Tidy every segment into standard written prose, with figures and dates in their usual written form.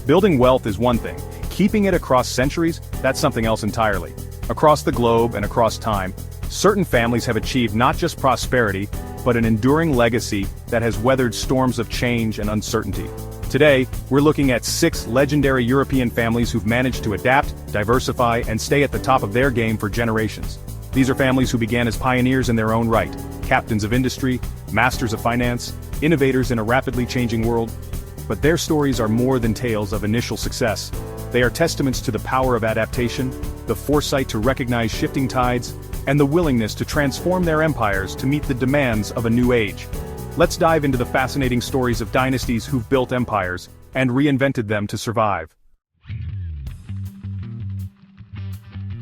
Building wealth is one thing. Keeping it across centuries, that's something else entirely. Across the globe and across time, certain families have achieved not just prosperity, but an enduring legacy that has weathered storms of change and uncertainty. Today, we're looking at 6 legendary European families who've managed to adapt, diversify, and stay at the top of their game for generations. These are families who began as pioneers in their own right, captains of industry, masters of finance, innovators in a rapidly changing world. But their stories are more than tales of initial success. They are testaments to the power of adaptation, the foresight to recognize shifting tides, and the willingness to transform their empires to meet the demands of a new age. Let's dive into the fascinating stories of dynasties who've built empires and reinvented them to survive.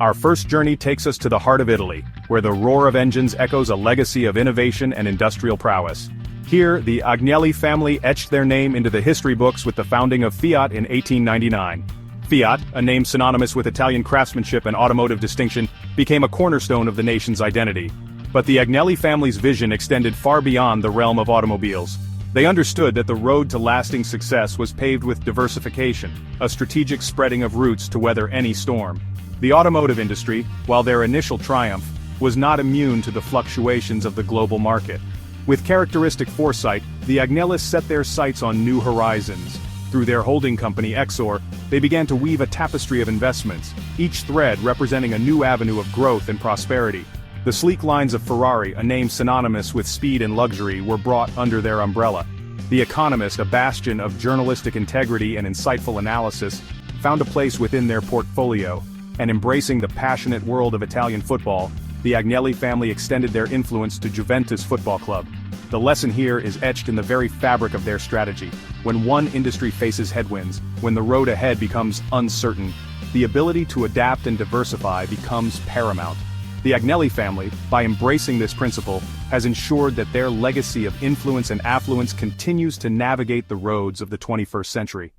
Our first journey takes us to the heart of Italy, where the roar of engines echoes a legacy of innovation and industrial prowess. Here, the Agnelli family etched their name into the history books with the founding of Fiat in 1899. Fiat, a name synonymous with Italian craftsmanship and automotive distinction, became a cornerstone of the nation's identity. But the Agnelli family's vision extended far beyond the realm of automobiles. They understood that the road to lasting success was paved with diversification, a strategic spreading of roots to weather any storm. The automotive industry, while their initial triumph, was not immune to the fluctuations of the global market. With characteristic foresight, the Agnellis set their sights on new horizons. Through their holding company Exor, they began to weave a tapestry of investments, each thread representing a new avenue of growth and prosperity. The sleek lines of Ferrari, a name synonymous with speed and luxury, were brought under their umbrella. The Economist, a bastion of journalistic integrity and insightful analysis, found a place within their portfolio, and embracing the passionate world of Italian football, the Agnelli family extended their influence to Juventus Football Club. The lesson here is etched in the very fabric of their strategy. When one industry faces headwinds, when the road ahead becomes uncertain, the ability to adapt and diversify becomes paramount. The Agnelli family, by embracing this principle, has ensured that their legacy of influence and affluence continues to navigate the roads of the 21st century.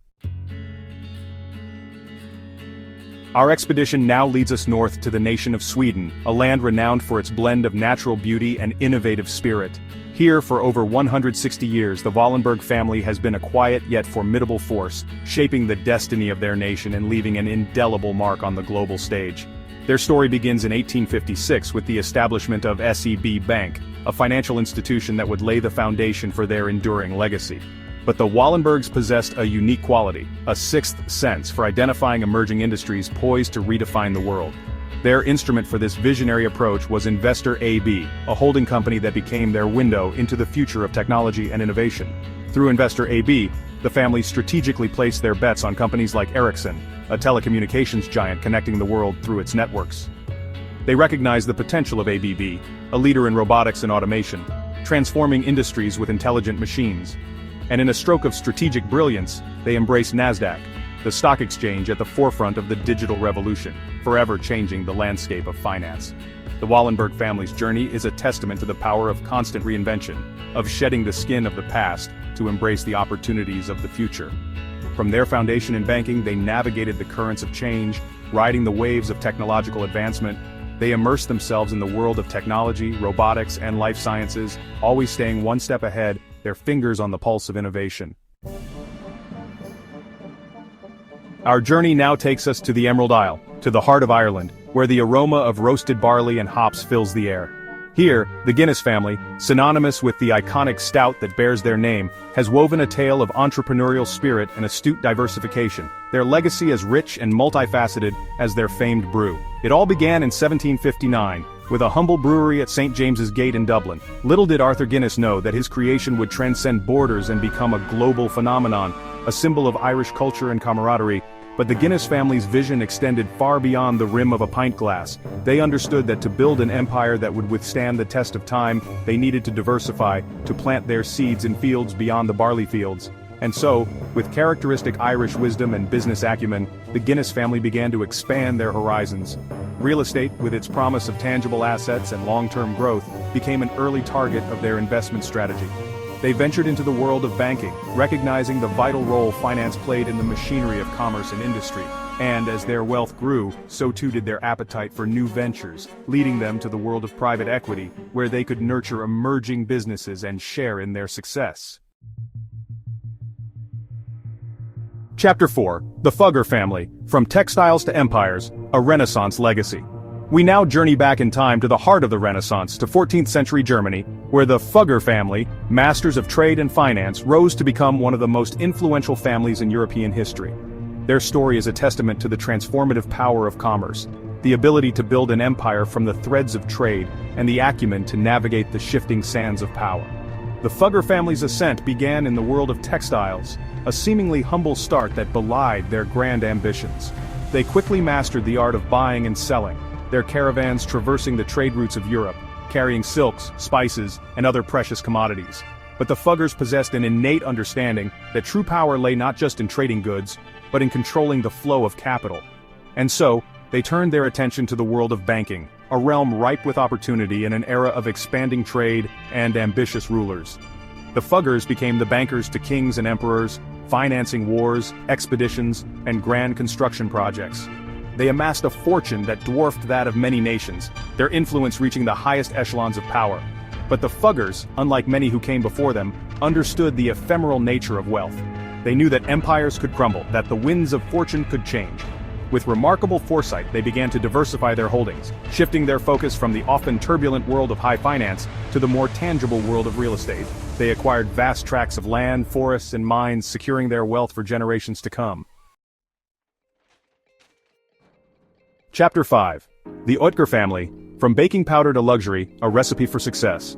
Our expedition now leads us north to the nation of Sweden, a land renowned for its blend of natural beauty and innovative spirit. Here, for over 160 years, the Wallenberg family has been a quiet yet formidable force, shaping the destiny of their nation and leaving an indelible mark on the global stage. Their story begins in 1856 with the establishment of SEB Bank, a financial institution that would lay the foundation for their enduring legacy. But the Wallenbergs possessed a unique quality, a sixth sense for identifying emerging industries poised to redefine the world. Their instrument for this visionary approach was Investor AB, a holding company that became their window into the future of technology and innovation. Through Investor AB, the family strategically placed their bets on companies like Ericsson, a telecommunications giant connecting the world through its networks. They recognized the potential of ABB, a leader in robotics and automation, transforming industries with intelligent machines. And in a stroke of strategic brilliance, they embraced NASDAQ, the stock exchange at the forefront of the digital revolution, forever changing the landscape of finance. The Wallenberg family's journey is a testament to the power of constant reinvention, of shedding the skin of the past to embrace the opportunities of the future. From their foundation in banking, they navigated the currents of change, riding the waves of technological advancement. They immersed themselves in the world of technology, robotics, and life sciences, always staying one step ahead, their fingers on the pulse of innovation. Our journey now takes us to the Emerald Isle, to the heart of Ireland, where the aroma of roasted barley and hops fills the air. Here, the Guinness family, synonymous with the iconic stout that bears their name, has woven a tale of entrepreneurial spirit and astute diversification, their legacy as rich and multifaceted as their famed brew. It all began in 1759, with a humble brewery at St. James's Gate in Dublin. Little did Arthur Guinness know that his creation would transcend borders and become a global phenomenon, a symbol of Irish culture and camaraderie. But the Guinness family's vision extended far beyond the rim of a pint glass. They understood that to build an empire that would withstand the test of time, they needed to diversify, to plant their seeds in fields beyond the barley fields. And so, with characteristic Irish wisdom and business acumen, the Guinness family began to expand their horizons. Real estate, with its promise of tangible assets and long-term growth, became an early target of their investment strategy. They ventured into the world of banking, recognizing the vital role finance played in the machinery of commerce and industry. And as their wealth grew, so too did their appetite for new ventures, leading them to the world of private equity, where they could nurture emerging businesses and share in their success. Chapter 4, the Fugger family, from textiles to empires, a Renaissance legacy. We now journey back in time to the heart of the Renaissance, to 14th century Germany, where the Fugger family, masters of trade and finance, rose to become one of the most influential families in European history. Their story is a testament to the transformative power of commerce, the ability to build an empire from the threads of trade, and the acumen to navigate the shifting sands of power. The Fugger family's ascent began in the world of textiles, a seemingly humble start that belied their grand ambitions. They quickly mastered the art of buying and selling, their caravans traversing the trade routes of Europe, carrying silks, spices, and other precious commodities. But the Fuggers possessed an innate understanding that true power lay not just in trading goods, but in controlling the flow of capital. And so, they turned their attention to the world of banking, a realm ripe with opportunity in an era of expanding trade and ambitious rulers. The Fuggers became the bankers to kings and emperors, financing wars, expeditions, and grand construction projects. They amassed a fortune that dwarfed that of many nations, their influence reaching the highest echelons of power. But the Fuggers, unlike many who came before them, understood the ephemeral nature of wealth. They knew that empires could crumble, that the winds of fortune could change. With remarkable foresight, they began to diversify their holdings, shifting their focus from the often turbulent world of high finance to the more tangible world of real estate. They acquired vast tracts of land, forests, and mines, securing their wealth for generations to come. Chapter 5. The Oetker family, from baking powder to luxury, a recipe for success.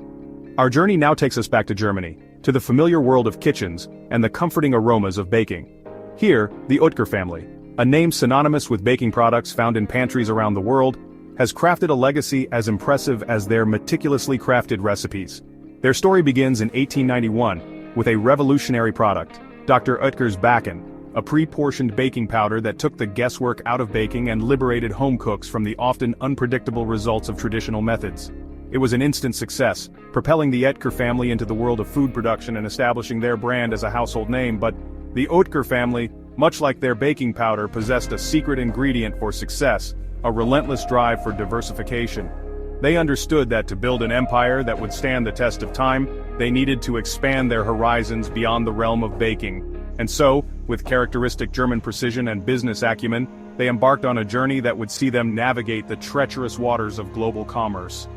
Our journey now takes us back to Germany, to the familiar world of kitchens, and the comforting aromas of baking. Here, the Oetker family, a name synonymous with baking products found in pantries around the world, has crafted a legacy as impressive as their meticulously crafted recipes. Their story begins in 1891, with a revolutionary product, Dr. Oetker's Backen, a pre-portioned baking powder that took the guesswork out of baking and liberated home cooks from the often unpredictable results of traditional methods. It was an instant success, propelling the Oetker family into the world of food production and establishing their brand as a household name. But the Oetker family, much like their baking powder, possessed a secret ingredient for success, a relentless drive for diversification. They understood that to build an empire that would stand the test of time, they needed to expand their horizons beyond the realm of baking. And so, with characteristic German precision and business acumen, they embarked on a journey that would see them navigate the treacherous waters of global commerce.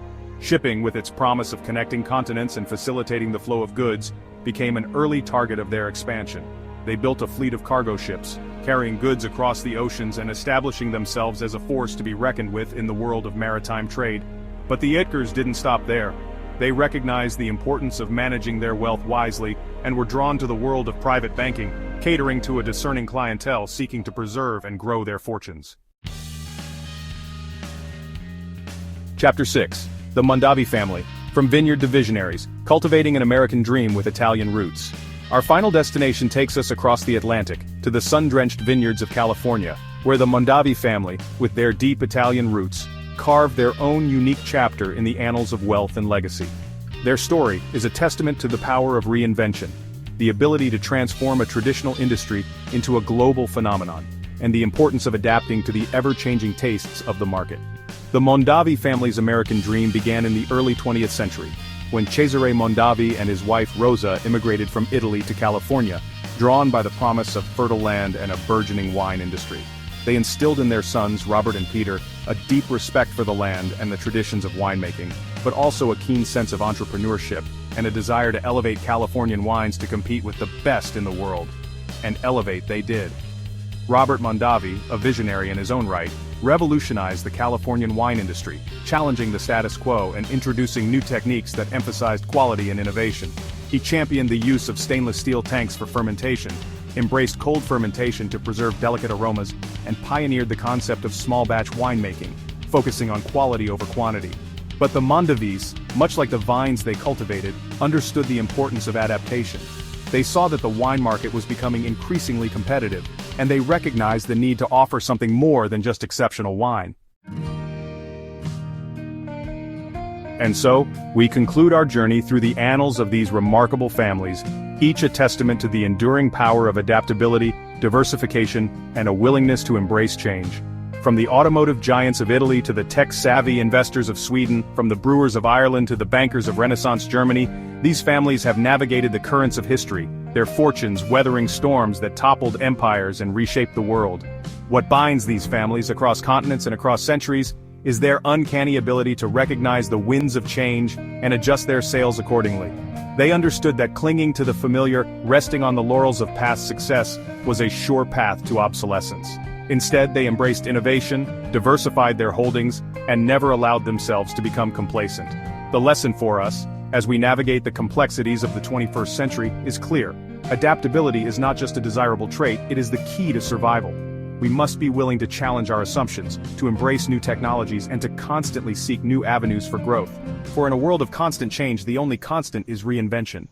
Shipping, with its promise of connecting continents and facilitating the flow of goods, became an early target of their expansion. They built a fleet of cargo ships, carrying goods across the oceans and establishing themselves as a force to be reckoned with in the world of maritime trade. But the Oetkers didn't stop there. They recognized the importance of managing their wealth wisely, and were drawn to the world of private banking, catering to a discerning clientele seeking to preserve and grow their fortunes. Chapter 6. The Mondavi family, from vineyard to visionaries, cultivating an American dream with Italian roots. Our final destination takes us across the Atlantic, to the sun-drenched vineyards of California, where the Mondavi family, with their deep Italian roots, carved their own unique chapter in the annals of wealth and legacy. Their story is a testament to the power of reinvention, the ability to transform a traditional industry into a global phenomenon, and the importance of adapting to the ever-changing tastes of the market. The Mondavi family's American dream began in the early 20th century, when Cesare Mondavi and his wife Rosa immigrated from Italy to California, drawn by the promise of fertile land and a burgeoning wine industry. They instilled in their sons, Robert and Peter, a deep respect for the land and the traditions of winemaking, but also a keen sense of entrepreneurship and a desire to elevate Californian wines to compete with the best in the world. And elevate they did. Robert Mondavi, a visionary in his own right, revolutionized the Californian wine industry, challenging the status quo and introducing new techniques that emphasized quality and innovation. He championed the use of stainless steel tanks for fermentation, embraced cold fermentation to preserve delicate aromas, and pioneered the concept of small-batch winemaking, focusing on quality over quantity. But the Mondavis, much like the vines they cultivated, understood the importance of adaptation. They saw that the wine market was becoming increasingly competitive, and they recognized the need to offer something more than just exceptional wine. And so, we conclude our journey through the annals of these remarkable families, each a testament to the enduring power of adaptability, diversification, and a willingness to embrace change. From the automotive giants of Italy to the tech-savvy investors of Sweden, from the brewers of Ireland to the bankers of Renaissance Germany, these families have navigated the currents of history, their fortunes weathering storms that toppled empires and reshaped the world. What binds these families across continents and across centuries is their uncanny ability to recognize the winds of change and adjust their sails accordingly. They understood that clinging to the familiar, resting on the laurels of past success, was a sure path to obsolescence. Instead, they embraced innovation, diversified their holdings, and never allowed themselves to become complacent. The lesson for us, as we navigate the complexities of the 21st century, is clear. Adaptability is not just a desirable trait, it is the key to survival. We must be willing to challenge our assumptions, to embrace new technologies, and to constantly seek new avenues for growth. For in a world of constant change, the only constant is reinvention.